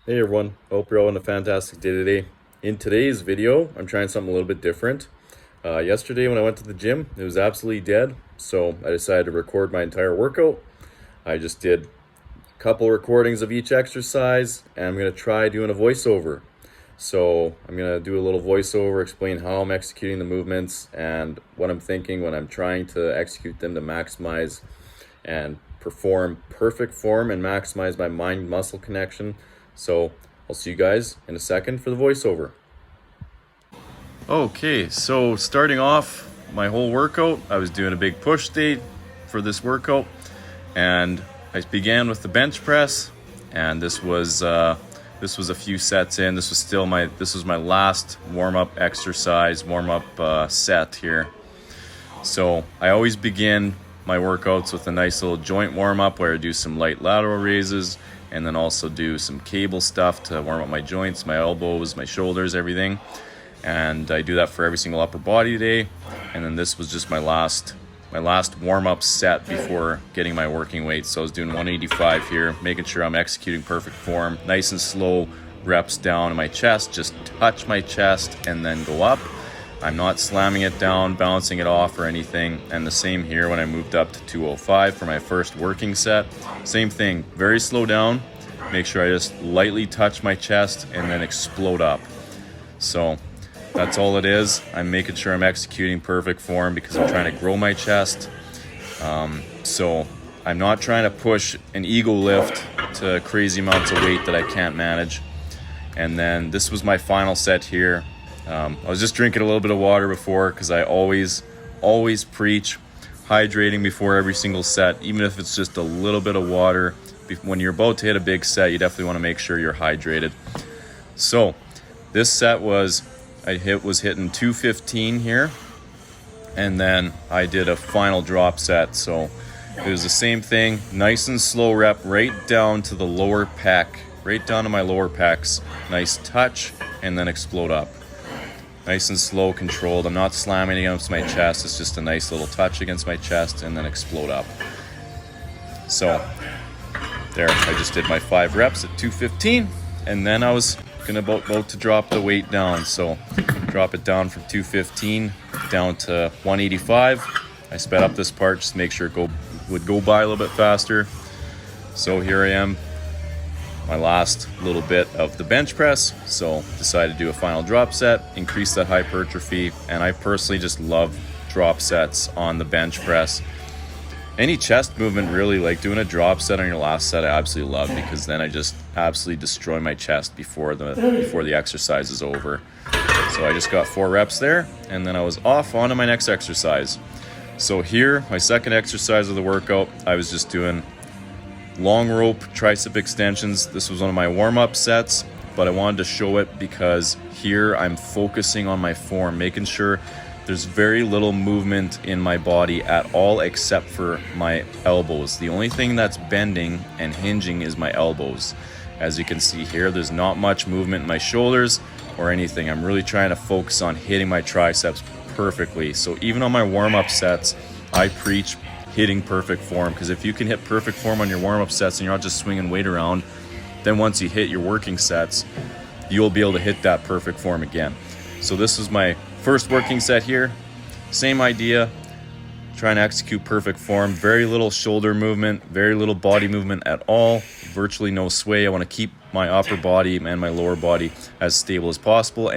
Hey everyone, hope you're all having a fantastic day today. In today's video, I'm trying something a little bit different. Yesterday when I went to the gym, it was absolutely dead, so I decided to record my entire workout. I just did a couple recordings of each exercise, and I'm going to try doing a voiceover. So I'm going to do a little voiceover, explain how I'm executing the movements and what I'm thinking when I'm trying to execute them to maximize and perform perfect form and maximize my mind muscle connection. So I'll see you guys in a second for the voiceover. Okay, so starting off my whole workout, I was doing a big push day for this workout, and I began with the bench press, and this was a few sets in. This was my last warm-up exercise, warm-up set here. So I always begin my workouts with a nice little joint warm-up where I do some light lateral raises and then also do some cable stuff to warm up my joints, my elbows, my shoulders, everything. And I do that for every single upper body day. And then this was just my last warm-up set before getting my working weight. So I was doing 185 here, making sure I'm executing perfect form, nice and slow reps down in my chest, just touch my chest and then go up. I'm not slamming it down, bouncing it off or anything. And the same here when I moved up to 205 for my first working set. Same thing, very slow down. Make sure I just lightly touch my chest and then explode up. So that's all it is. I'm making sure I'm executing perfect form because I'm trying to grow my chest. So I'm not trying to push an ego lift to crazy amounts of weight that I can't manage. And then this was my final set here. I was just drinking a little bit of water before because I always preach hydrating before every single set, even if it's just a little bit of water. When you're about to hit a big set, you definitely want to make sure you're hydrated. So this set was hitting 215 here, and then I did a final drop set. So it was the same thing, nice and slow rep right down to the lower pec, right down to my lower pecs. Nice touch, and then explode up. Nice and slow, controlled. I'm not slamming against my chest. It's just a nice little touch against my chest and then explode up. So there, I just did my 5 reps at 215, and then I was about to drop the weight down. So drop it down from 215 down to 185. I sped up this part just to make sure it would go by a little bit faster. So here I am, my last little bit of the bench press. So decided to do a final drop set, increase that hypertrophy, and I personally just love drop sets on the bench press. Any chest movement, really, like doing a drop set on your last set, I absolutely love, because then I just absolutely destroy my chest before the exercise is over. So I just got 4 reps there, and then I was off onto my next exercise. So here, my second exercise of the workout, I was just doing long rope tricep extensions. This was one of my warm-up sets, but I wanted to show it because here I'm focusing on my form, making sure there's very little movement in my body at all except for my elbows. The only thing that's bending and hinging is my elbows. As you can see here, there's not much movement in my shoulders or anything. I'm really trying to focus on hitting my triceps perfectly. So even on my warm-up sets, I preach hitting perfect form, because if you can hit perfect form on your warm-up sets and you're not just swinging weight around, then once you hit your working sets, you'll be able to hit that perfect form again. So this was my first working set here. Same idea, trying to execute perfect form. Very little shoulder movement, very little body movement at all, virtually no sway. I want to keep my upper body and my lower body as stable as possible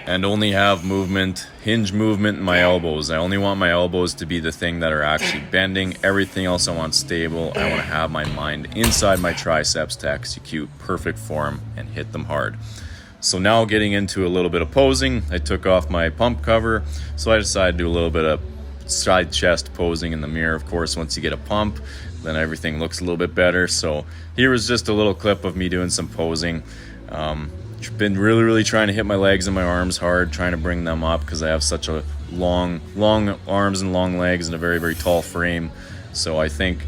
and only have movement, hinge movement in my elbows. I only want my elbows to be the thing that are actually bending. Everything else I want stable. I want to have my mind inside my triceps to execute perfect form and hit them hard. So now getting into a little bit of posing, I took off my pump cover, so I decided to do a little bit of side chest posing in the mirror. Of course, once you get a pump, then everything looks a little bit better. So here was just a little clip of me doing some posing. Been really trying to hit my legs and my arms hard, trying to bring them up because I have such a long arms and long legs and a very tall frame. So I think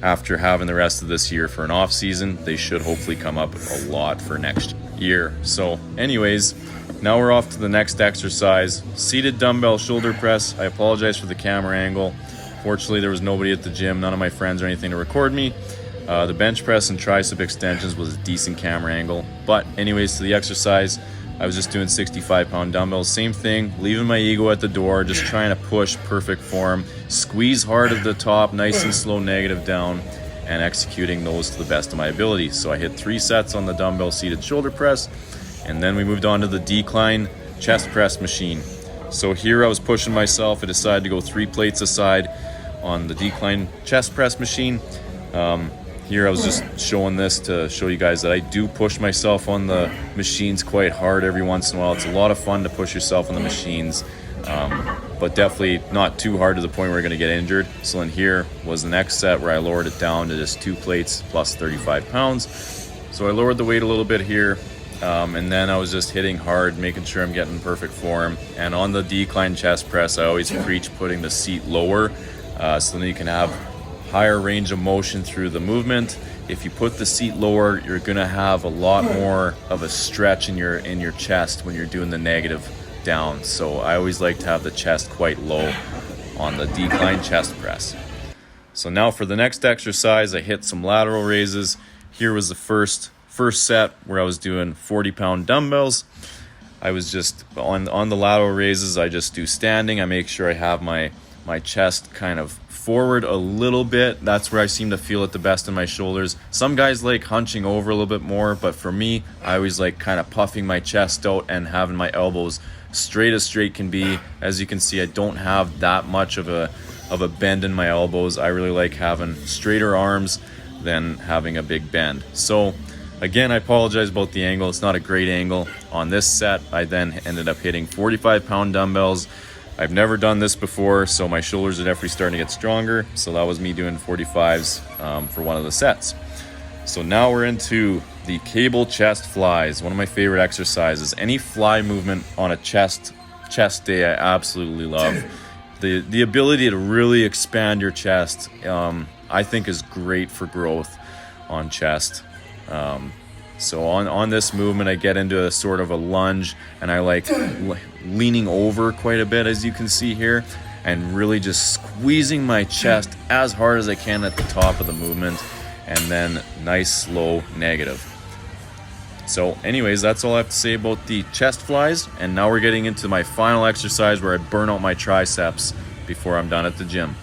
after having the rest of this year for an off season, they should hopefully come up a lot for next year. So anyways, now we're off to the next exercise, seated dumbbell shoulder press. I apologize for the camera angle. Fortunately, there was nobody at the gym, none of my friends or anything to record me. The bench press and tricep extensions was a decent camera angle. But anyways, to the exercise, I was just doing 65-pound dumbbells. Same thing, leaving my ego at the door, just trying to push perfect form, squeeze hard at the top, nice and slow negative down, and executing those to the best of my ability. So I hit 3 sets on the dumbbell seated shoulder press, and then we moved on to the decline chest press machine. So here I was pushing myself. I decided to go 3 plates aside on the decline chest press machine. Here I was just showing this to show you guys that I do push myself on the machines quite hard every once in a while. It's a lot of fun to push yourself on the machines, but definitely not too hard to the point where you're going to get injured. So then here was the next set where I lowered it down to just 2 plates plus 35 pounds. So I lowered the weight a little bit here, and then I was just hitting hard, making sure I'm getting perfect form. And on the decline chest press, I always preach putting the seat lower, so then you can have higher range of motion through the movement. If you put the seat lower, you're gonna have a lot more of a stretch in your chest when you're doing the negative down. So I always like to have the chest quite low on the decline chest press. So now for the next exercise, I hit some lateral raises. Here was the first set where I was doing 40-pound dumbbells. I was just on the lateral raises, I just do standing. I make sure I have my chest kind of forward a little bit. That's where I seem to feel it the best in my shoulders. Some guys like hunching over a little bit more, but for me, I always like kind of puffing my chest out and having my elbows straight as straight can be. As you can see, I don't have that much of a bend in my elbows. I really like having straighter arms than having a big bend. So again, I apologize about the angle. It's not a great angle. On this set, I then ended up hitting 45-pound dumbbells. I've never done this before, so my shoulders are definitely starting to get stronger. So that was me doing 45s for one of the sets. So now we're into the cable chest flies, one of my favorite exercises. Any fly movement on a chest day, I absolutely love. The ability to really expand your chest, I think is great for growth on chest. So on this movement, I get into a sort of a lunge, and I like leaning over quite a bit, as you can see here, and really just squeezing my chest as hard as I can at the top of the movement, and then nice slow negative. So anyways, that's all I have to say about the chest flies, and now we're getting into my final exercise where I burn out my triceps before I'm done at the gym.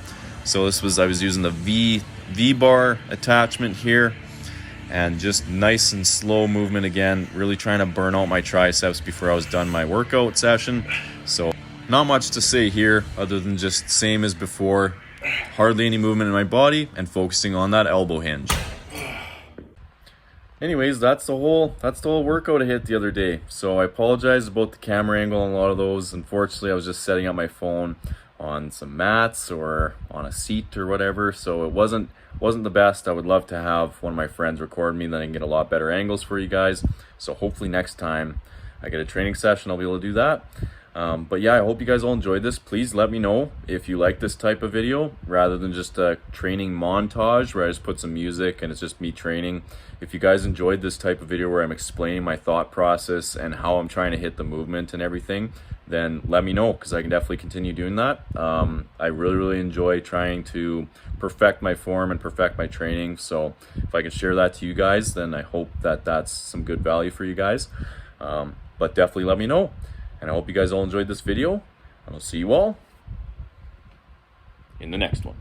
So I was using the V-bar attachment here, and just nice and slow movement again, really trying to burn out my triceps before I was done my workout session. So not much to say here other than just same as before, hardly any movement in my body and focusing on that elbow hinge. Anyways, that's the whole workout I hit the other day. So I apologize about the camera angle on a lot of those. Unfortunately, I was just setting up my phone on some mats or on a seat or whatever, so it wasn't the best. I would love to have one of my friends record me, then I can get a lot better angles for you guys. So hopefully next time I get a training session, I'll be able to do that. But yeah, I hope you guys all enjoyed this. Please let me know if you like this type of video rather than just a training montage where I just put some music and it's just me training. If you guys enjoyed this type of video where I'm explaining my thought process and how I'm trying to hit the movement and everything, then let me know, because I can definitely continue doing that. I really enjoy trying to perfect my form and perfect my training. So if I can share that to you guys, then I hope that that's some good value for you guys. But definitely let me know. And I hope you guys all enjoyed this video, and I'll see you all in the next one.